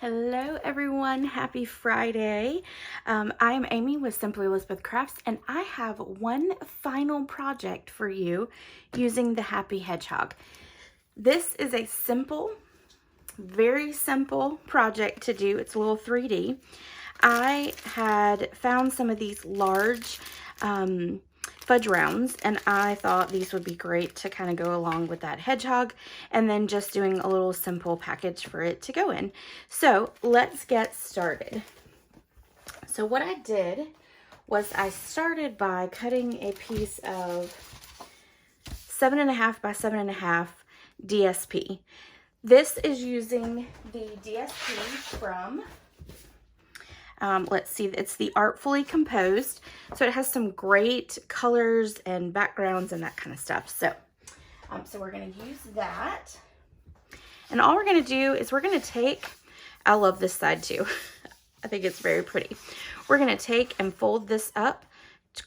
Hello everyone, happy Friday. I'm Amy with Simply Elizabeth Crafts, and I have one final project for you using the Happy Hedgehog. This is a simple, very simple project to do. It's a little 3D. I had found some of these large fudge rounds, and I thought these would be great to kind of go along with that hedgehog, and then just doing a little simple package for it to go in. So let's get started. So what I did was I started by cutting a piece of 7.5 by 7.5 DSP. This is using the DSP from let's see, it's the Artfully Composed. So it has some great colors and backgrounds and that kind of stuff. So, so we're going to use that. And all we're going to do is we're going to take, I love this side too. I think it's very pretty. We're going to take and fold this up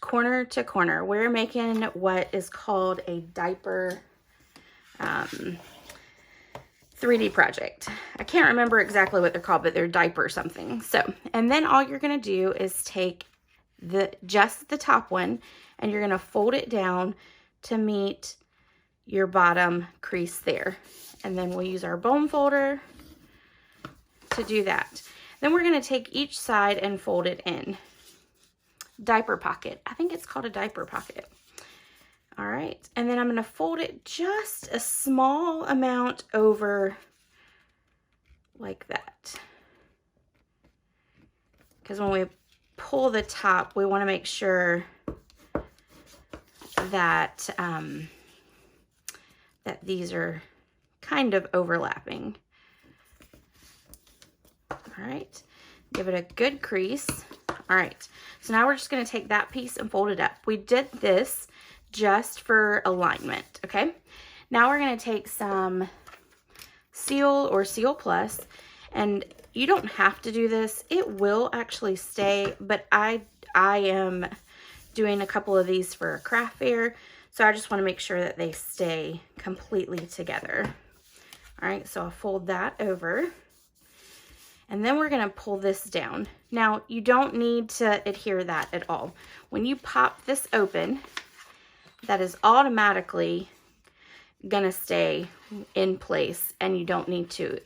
corner to corner. We're making what is called a diaper 3D project. I can't remember exactly what they're called, but they're diaper something. So, and then all you're going to do is take just the top one, and you're going to fold it down to meet your bottom crease there. And then we'll use our bone folder to do that. Then we're going to take each side and fold it in. Diaper pocket. I think it's called a diaper pocket. All right, and then I'm going to fold it just a small amount over like that. Because when we pull the top, we want to make sure that, that these are kind of overlapping. All right, give it a good crease. All right, so now we're just going to take that piece and fold it up. We did this just for alignment, okay? Now we're going to take some Seal or Seal Plus, and you don't have to do this. It will actually stay, but I am doing a couple of these for a craft fair, so I just want to make sure that they stay completely together. All right, so I'll fold that over, and then we're going to pull this down. Now, you don't need to adhere that at all. When you pop this open, that is automatically gonna stay in place, and you don't need to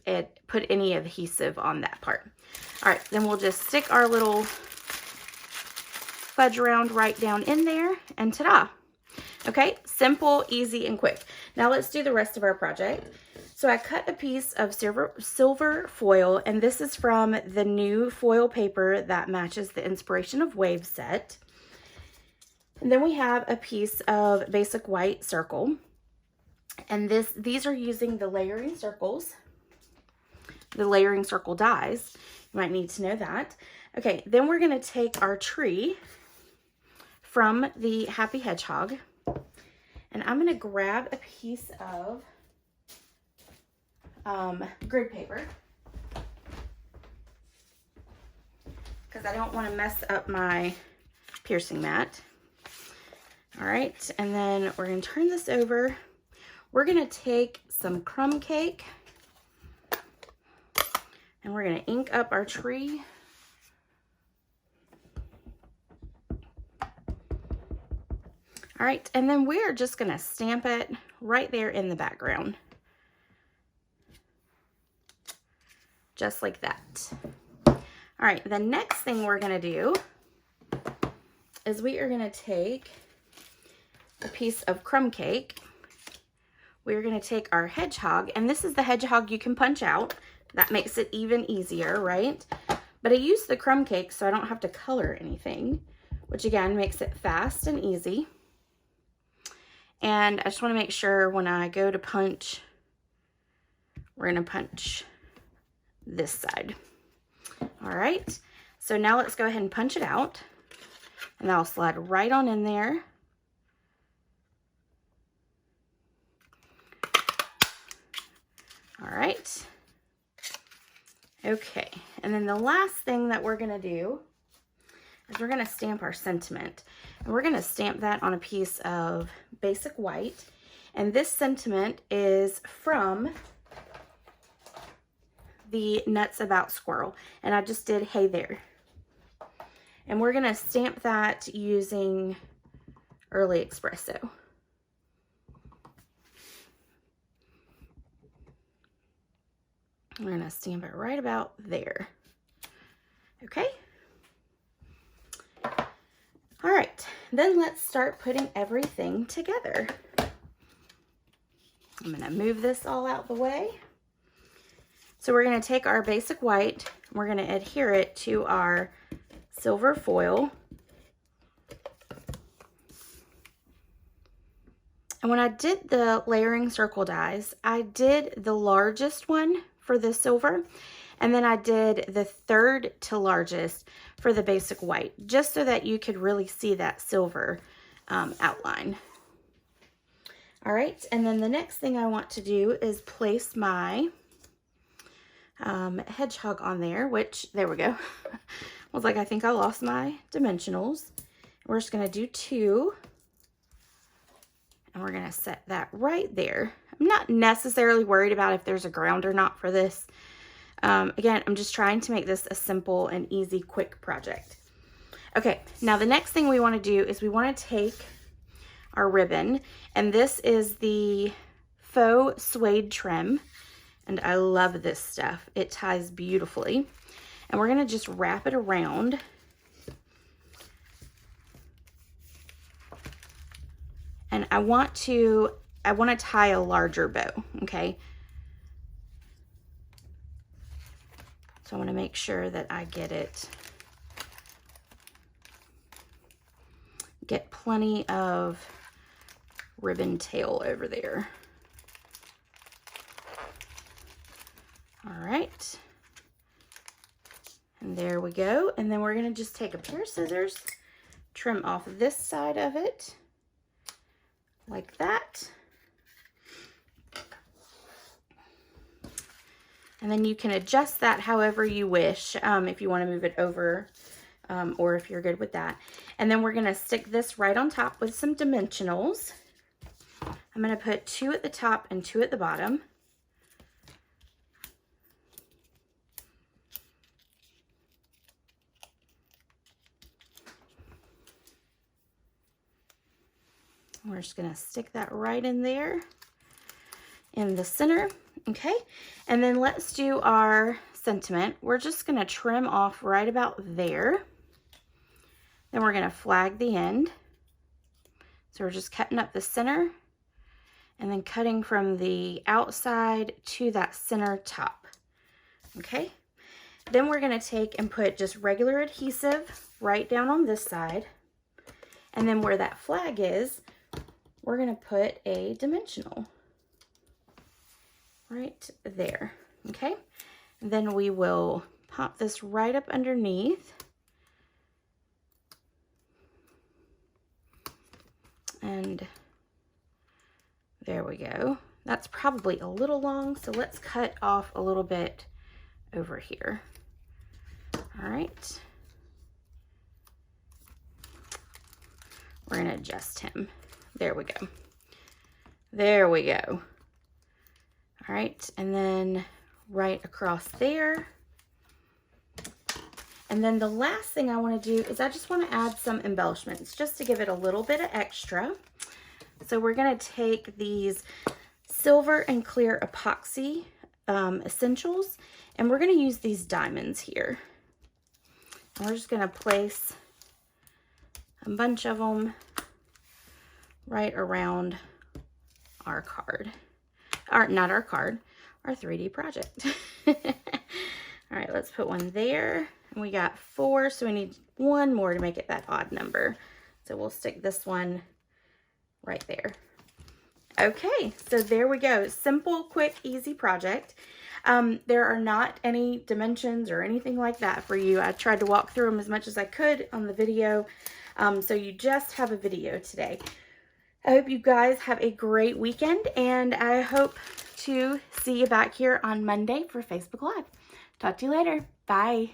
put any adhesive on that part. All right, then we'll just stick our little fudge round right down in there, and ta-da. Okay, simple, easy, and quick. Now let's do the rest of our project. So I cut a piece of silver foil, and this is from the new foil paper that matches the Inspiration of Waves set. And then we have a piece of basic white circle, and these are using the layering circles, the layering circle dies. You might need to know that. Okay, then we're going to take our tree from the Happy Hedgehog, and I'm going to grab a piece of grid paper because I don't want to mess up my piercing mat. All right, and then we're going to turn this over. We're going to take some crumb cake, and we're going to ink up our tree. All right, and then we're just going to stamp it right there in the background. Just like that. All right, the next thing we're going to do is we are going to take a piece of crumb cake. We're going to take our hedgehog, and this is the hedgehog you can punch out. That makes it even easier, right? But I use the crumb cake so I don't have to color anything, which again makes it fast and easy. And I just want to make sure when I go to punch, we're going to punch this side. All right, so now let's go ahead and punch it out, and that'll slide right on in there. All right. Okay, and then the last thing that we're gonna do is we're gonna stamp our sentiment. And we're gonna stamp that on a piece of basic white. And this sentiment is from the Nuts About Squirrel, and I just did Hey There. And we're gonna stamp that using Early Espresso. We're gonna stamp it right about there. Okay. All right, then let's start putting everything together. I'm gonna move this all out the way. So we're gonna take our basic white, and we're gonna adhere it to our silver foil. And when I did the layering circle dies, I did the largest one for the silver, and then I did the third to largest for the basic white, just so that you could really see that silver outline. All right, and then the next thing I want to do is place my hedgehog on there, which, there we go. I was like, I think I lost my dimensionals. We're just gonna do 2. And we're gonna set that right there. I'm not necessarily worried about if there's a ground or not for this. Again, I'm just trying to make this a simple and easy, quick project. Okay, now the next thing we wanna do is we wanna take our ribbon, and this is the faux suede trim, and I love this stuff. It ties beautifully. And we're gonna just wrap it around. And I want to tie a larger bow, okay? So I want to make sure that I get plenty of ribbon tail over there. All right. And there we go. And then we're going to just take a pair of scissors, trim off this side of it like that. And then you can adjust that however you wish, if you want to move it over, or if you're good with that. And then we're going to stick this right on top with some dimensionals. I'm going to put 2 at the top and 2 at the bottom. We're just going to stick that right in there in the center. Okay, and then let's do our sentiment. We're just going to trim off right about there. Then we're going to flag the end. So we're just cutting up the center and then cutting from the outside to that center top. Okay, then we're going to take and put just regular adhesive right down on this side. And then where that flag is, we're going to put a dimensional right there. Okay, and then we will pop this right up underneath. And there we go. That's probably a little long, so let's cut off a little bit over here. All right. We're going to adjust him. There we go. There we go. All right, and then right across there. And then the last thing I want to do is I just want to add some embellishments just to give it a little bit of extra. So we're going to take these silver and clear epoxy essentials, and we're going to use these diamonds here. And we're just going to place a bunch of them right around our card. Not our card, our 3D project. All right, let's put one there. And we got 4, so we need 1 more to make it that odd number. So we'll stick this one right there. Okay, so there we go. Simple, quick, easy project. There are not any dimensions or anything like that for you. I tried to walk through them as much as I could on the video. So you just have a video today. I hope you guys have a great weekend, and I hope to see you back here on Monday for Facebook Live. Talk to you later. Bye.